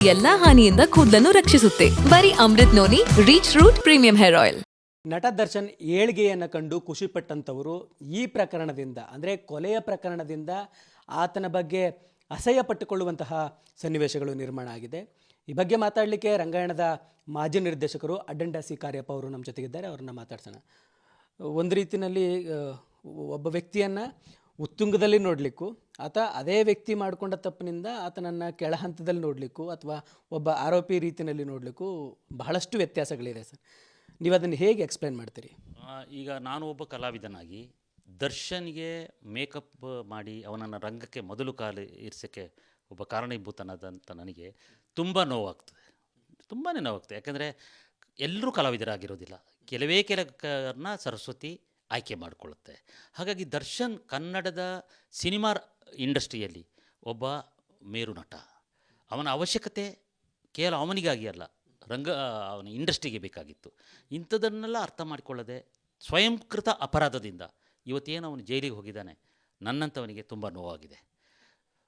ಎಲ್ಲಾ ಹಾನಿಯಿಂದ ಕೂದಲನ್ನು ರಕ್ಷಿಸುತ್ತೆ. ಬರೀ Amrut noni reach root premium hair oil. ನಟ ದರ್ಶನ್ ಏಳ್ಗೆಯನ್ನು ಕಂಡು ಖುಷಿಪಟ್ಟಂಥವರು ಈ ಪ್ರಕರಣದಿಂದ ಅಂದರೆ ಕೊಲೆಯ ಪ್ರಕರಣದಿಂದ ಆತನ ಬಗ್ಗೆ ಅಸಹ್ಯ ಪಟ್ಟುಕೊಳ್ಳುವಂತಹ ಸನ್ನಿವೇಶಗಳು ನಿರ್ಮಾಣ ಆಗಿದೆ. ಈ ಬಗ್ಗೆ ಮಾತಾಡಲಿಕ್ಕೆ ರಂಗಾಯಣದ ಮಾಜಿ ನಿರ್ದೇಶಕರು ಅಡ್ಡಂಡ ಸಿ ಕಾರ್ಯಪ್ಪ ಅವರು ನಮ್ಮ ಜೊತೆಗಿದ್ದಾರೆ. ಅವ್ರನ್ನ ಮಾತಾಡ್ಸೋಣ. ಒಂದು ರೀತಿಯಲ್ಲಿ ಒಬ್ಬ ವ್ಯಕ್ತಿಯನ್ನು ಉತ್ತುಂಗದಲ್ಲಿ ನೋಡಲಿಕ್ಕೂ ಅದೇ ವ್ಯಕ್ತಿ ಮಾಡಿಕೊಂಡ ತಪ್ಪಿನಿಂದ ಆತನನ್ನು ಕೆಳ ಹಂತದಲ್ಲಿ ನೋಡಲಿಕ್ಕೂ ಅಥವಾ ಒಬ್ಬ ಆರೋಪಿ ರೀತಿಯಲ್ಲಿ ನೋಡಲಿಕ್ಕೂ ಬಹಳಷ್ಟು ವ್ಯತ್ಯಾಸಗಳಿದೆ ಸರ್. ನೀವು ಅದನ್ನು ಹೇಗೆ ಎಕ್ಸ್ಪ್ಲೇನ್ ಮಾಡ್ತೀರಿ? ಈಗ ನಾನು ಒಬ್ಬ ಕಲಾವಿದನಾಗಿ ದರ್ಶನ್ಗೆ ಮೇಕಪ್ ಮಾಡಿ ಅವನನ್ನು ರಂಗಕ್ಕೆ ಮೊದಲು ಕಾಲು ಇರಿಸೋಕ್ಕೆ ಒಬ್ಬ ಕಾರಣೀಭೂತನಾದಂಥ ನನಗೆ ತುಂಬ ನೋವಾಗ್ತದೆ, ತುಂಬಾ ನೋವಾಗ್ತದೆ. ಯಾಕೆಂದರೆ ಎಲ್ಲರೂ ಕಲಾವಿದರಾಗಿರೋದಿಲ್ಲ, ಕೆಲವೇ ಕೆಲವರನ್ನ ಸರಸ್ವತಿ ಆಯ್ಕೆ ಮಾಡಿಕೊಳ್ಳುತ್ತೆ. ಹಾಗಾಗಿ ದರ್ಶನ್ ಕನ್ನಡದ ಸಿನಿಮಾ ಇಂಡಸ್ಟ್ರಿಯಲ್ಲಿ ಒಬ್ಬ ಮೇರು ನಟ. ಅವನ ಅವಶ್ಯಕತೆ ಕೇವಲ ಅವನಿಗಾಗಿ ಅಲ್ಲ, ಅವನ ಇಂಡಸ್ಟ್ರಿಗೆ ಬೇಕಾಗಿತ್ತು. ಇಂಥದನ್ನೆಲ್ಲ ಅರ್ಥ ಮಾಡಿಕೊಳ್ಳದೆ ಸ್ವಯಂಕೃತ ಅಪರಾಧದಿಂದ ಇವತ್ತೇನು ಅವನು ಜೈಲಿಗೆ ಹೋಗಿದ್ದಾನೆ, ನನ್ನಂಥವನಿಗೆ ತುಂಬ ನೋವಾಗಿದೆ.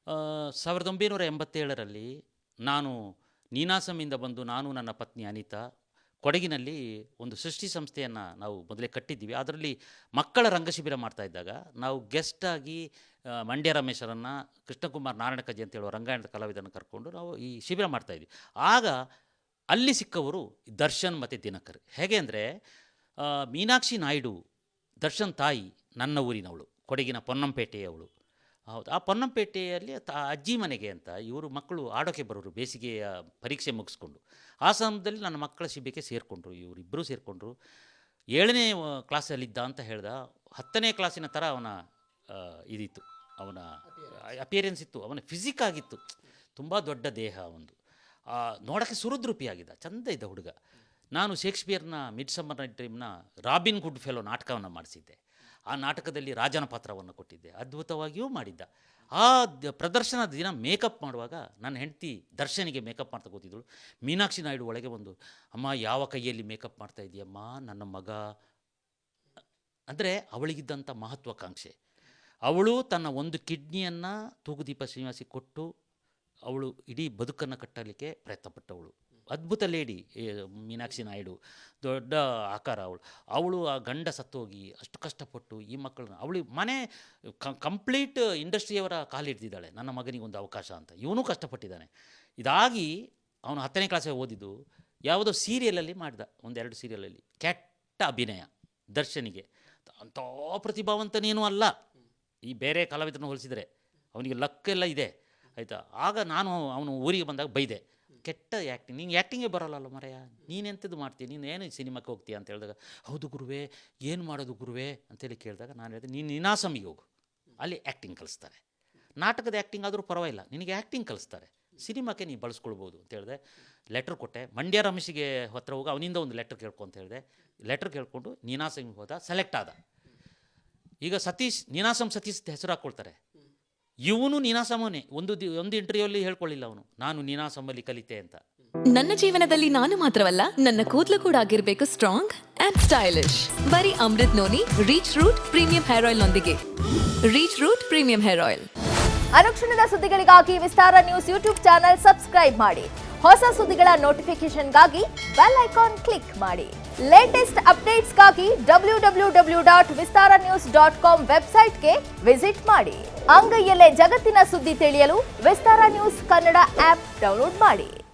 1987ರಲ್ಲಿ ನಾನು ನೀನಾಸಮಿಂದ ಬಂದು ನಾನು ನನ್ನ ಪತ್ನಿ ಅನಿತಾ ಕೊಡಗಿನಲ್ಲಿ ಒಂದು ಸೃಷ್ಟಿ ಸಂಸ್ಥೆಯನ್ನು ನಾವು ಮೊದಲೇ ಕಟ್ಟಿದ್ದೀವಿ. ಅದರಲ್ಲಿ ಮಕ್ಕಳ ರಂಗಶಿಬಿರ ಮಾಡ್ತಾ ಇದ್ದಾಗ ನಾವು ಗೆಸ್ಟಾಗಿ ಮಂಡ್ಯ ರಮೇಶರನ್ನು, ಕೃಷ್ಣಕುಮಾರ್ ನಾರಾಯಣಕಜ್ಜಿ ಅಂತ ಹೇಳುವ ರಂಗಾಯಣದ ಕಲಾವಿದರನ್ನು ಕರ್ಕೊಂಡು ನಾವು ಈ ಶಿಬಿರ ಮಾಡ್ತಾಯಿದ್ವಿ. ಆಗ ಅಲ್ಲಿ ಸಿಕ್ಕವರು ದರ್ಶನ್ ಮತ್ತು ದಿನಕರ್. ಹೇಗೆ ಅಂದರೆ ಮೀನಾಕ್ಷಿ ನಾಯ್ಡು ದರ್ಶನ್ ತಾಯಿ ನನ್ನ ಊರಿನವಳು, ಕೊಡಗಿನ ಪೊನ್ನಂಪೇಟೆಯವಳು. ಹೌದು, ಆ ಪೊನ್ನಂಪೇಟೆಯಲ್ಲಿ ಅಜ್ಜಿ ಮನೆಗೆ ಅಂತ ಇವರು ಮಕ್ಕಳು ಆಡೋಕ್ಕೆ ಬರೋರು ಬೇಸಿಗೆಯ ಪರೀಕ್ಷೆ ಮುಗಿಸ್ಕೊಂಡು. ಆ ಸಮಯದಲ್ಲಿ ನನ್ನ ಮಕ್ಕಳ ಶಿಬಿರಕ್ಕೆ ಸೇರಿಕೊಂಡ್ರು, ಇವರಿಬ್ಬರೂ ಸೇರಿಕೊಂಡ್ರು. 7ನೇ ಕ್ಲಾಸಲ್ಲಿದ್ದ ಅಂತ ಹೇಳ್ದ. 10ನೇ ಕ್ಲಾಸಿನ ಥರ ಅವನ ಇದಿತ್ತು, ಅವನ ಅಪಿಯರೆನ್ಸ್ ಇತ್ತು, ಅವನ ಫಿಸಿಕ್ ಆಗಿತ್ತು. ತುಂಬ ದೊಡ್ಡ ದೇಹ ಒಂದು, ನೋಡೋಕ್ಕೆ ಸುಹೃದ್ರೂಪಿಯಾಗಿದ್ದ, ಚಂದ ಇದ್ದ ಹುಡುಗ. ನಾನು ಶೇಕ್ಸ್ಪಿಯರ್ನ ಮಿಡ್ ಸಮ್ಮರ್ ನೈಟ್ ಡ್ರೀಮ್ನ ರಾಬಿನ್ ಗುಡ್ ಫೆಲೋ ನಾಟಕವನ್ನು ಮಾಡಿಸಿದ್ದೆ. ಆ ನಾಟಕದಲ್ಲಿ ರಾಜನ ಪಾತ್ರವನ್ನು ಕೊಟ್ಟಿದ್ದೆ, ಅದ್ಭುತವಾಗಿಯೂ ಮಾಡಿದ್ದ. ಆ ಪ್ರದರ್ಶನದ ದಿನ ಮೇಕಪ್ ಮಾಡುವಾಗ ನನ್ನ ಹೆಂಡತಿ ದರ್ಶನಿಗೆ ಮೇಕಪ್ ಮಾಡ್ತಾ ಕೂತಿದ್ದಳು. ಮೀನಾಕ್ಷಿ ನಾಯ್ಡು ಒಳಗೆ ಬಂದು, ಅಮ್ಮ ಯಾವ ಕೈಯಲ್ಲಿ ಮೇಕಪ್ ಮಾಡ್ತಾ ಇದೆಯಮ್ಮ ನನ್ನ ಮಗ ಅಂದರೆ ಅವಳಿಗಿದ್ದಂಥ ಮಹತ್ವಾಕಾಂಕ್ಷೆ. ಅವಳು ತನ್ನ ಒಂದು ಕಿಡ್ನಿಯನ್ನು ತೂಗುದೀಪ ಶ್ರೀನಿವಾಸಿ ಕೊಟ್ಟು ಅವಳು ಇಡೀ ಬದುಕನ್ನು ಕಟ್ಟಲಿಕ್ಕೆ ಪ್ರಯತ್ನಪಟ್ಟವಳು. ಅದ್ಭುತ ಲೇಡಿ ಮೀನಾಕ್ಷಿ ನಾಯ್ಡು, ದೊಡ್ಡ ಆಕಾರ ಅವಳು ಆ ಗಂಡ ಸತ್ತೋಗಿ ಅಷ್ಟು ಕಷ್ಟಪಟ್ಟು ಈ ಮಕ್ಕಳನ್ನ ಅವಳು ಮನೆ ಕಂಪ್ಲೀಟ್ ಇಂಡಸ್ಟ್ರಿಯವರ ಕಾಲಿಡ್ತಿದ್ದಾಳೆ, ನನ್ನ ಮಗನಿಗೆ ಒಂದು ಅವಕಾಶ ಅಂತ. ಇವನು ಕಷ್ಟಪಟ್ಟಿದ್ದಾನೆ. ಇದಾಗಿ ಅವನು 10ನೇ ಕ್ಲಾಸಿಗೆ ಓದಿದ್ದು ಯಾವುದೋ ಸೀರಿಯಲಲ್ಲಿ ಮಾಡಿದ, 1-2 ಸೀರಿಯಲಲ್ಲಿ ಕೆಟ್ಟ ಅಭಿನಯ. ದರ್ಶನಿಗೆ ಅಂಥ ಪ್ರತಿಭಾವಂತನೇನೂ ಅಲ್ಲ, ಈ ಬೇರೆ ಕಲಾವಿದರನ್ನು ಹೋಲಿಸಿದರೆ ಅವನಿಗೆ ಲಕ್ಕೆಲ್ಲ ಇದೆ, ಆಯಿತಾ. ಆಗ ನಾನು ಅವನು ಊರಿಗೆ ಬಂದಾಗ ಬೈದೆ, ಕೆಟ್ಟ ಆ್ಯಕ್ಟಿಂಗ್, ನಿಂಗೆ ಆ್ಯಕ್ಟಿಂಗೇ ಬರೋಲ್ಲ ಮರೆಯ, ನೀನೆಂಥದ್ದು ಮಾಡ್ತೀಯ, ನೀನು ಏನು ಸಿನಿಮಾಕ್ಕೆ ಹೋಗ್ತೀಯ ಅಂತ ಹೇಳಿದಾಗ, ಹೌದು ಗುರುವೇ ಏನು ಮಾಡೋದು ಗುರುವೇ ಅಂತೇಳಿ ಕೇಳಿದಾಗ ನಾನು ಹೇಳಿದೆ, ನೀನು ನೀನಾಸಮಿಗೆ ಹೋಗು, ಅಲ್ಲಿ ಆ್ಯಕ್ಟಿಂಗ್ ಕಲಿಸ್ತಾರೆ. ನಾಟಕದ ಆ್ಯಕ್ಟಿಂಗ್ ಆದರೂ ಪರವಾಗಿಲ್ಲ, ನಿನಗೆ ಆ್ಯಕ್ಟಿಂಗ್ ಕಲಿಸ್ತಾರೆ, ಸಿನಿಮಾಕ್ಕೆ ನೀನು ಬಳಸ್ಕೊಳ್ಬೋದು ಅಂತ ಹೇಳಿದೆ. ಲೆಟ್ರ್ ಕೊಟ್ಟೆ. ಮಂಡ್ಯ ರಮೇಶಿಗೆ ಹತ್ರ ಹೋಗಿ ಅವನಿಂದ ಒಂದು ಲೆಟ್ರ್ ಕೇಳ್ಕೊ ಅಂತ ಹೇಳಿದೆ. ಲೆಟ್ರ್ ಕೇಳಿಕೊಂಡು ನೀನಾಸಮಿಗೆ ಹೋದ, ಸೆಲೆಕ್ಟ್ ಆದ. ಈಗ ಸತೀಶ್, ನೀನಾಸಂ ಸತೀಶ್ ಹೆಸರು ಹಾಕ್ಕೊಳ್ತಾರೆ. ಇವನು ನೀನಾಸಮನೇ. ಒಂದು ಇಂಟರ್ವ್ಯೂಲ್ಲಿ ಹೇಳ್ಕೊಳ್ಳಿಲ್ಲ ಅವನು, ನಾನು ನೀನಾಸಮಲ್ಲಿ ಕಲಿತೆ ಅಂತ. ನನ್ನ ಜೀವನದಲ್ಲಿ ನಾನು ಮಾತ್ರವಲ್ಲ, ನನ್ನ ಕೂದಲು ಕೂಡ ಆಗಿರ್ಬೇಕು ಸ್ಟ್ರಾಂಗ್ ಅಂಡ್ ಸ್ಟೈಲಿಶ್. ಬರೀ Amrut noni reach root premium hair oil ನೊಂದಿಗೆ. Reach root premium hair oil. ಅನುಕ್ಷಣದ ಸುದ್ದಿಗಳಿಗಾಗಿ Vistara news YouTube channel subscribe ಮಾಡಿ. ಹೊಸ ಸುದ್ದಿಗಳ ನೋಟಿಫಿಕೇಶನ್ಗಾಗಿ ಬೆಲ್ ಐಕಾನ್ ಕ್ಲಿಕ್ ಮಾಡಿ. ಲೇಟೆಸ್ಟ್ ಅಪ್ಡೇಟ್ಸ್ಗಾಗಿ www.vistaranews.com ವೆಬ್ಸೈಟ್ಗೆ ವಿಸಿಟ್ ಮಾಡಿ. ಅಂಗೈಯಲ್ಲೇ ಜಗತ್ತಿನ ಸುದ್ದಿ ತಿಳಿಯಲು Vistara news Kannada app download ಮಾಡಿ.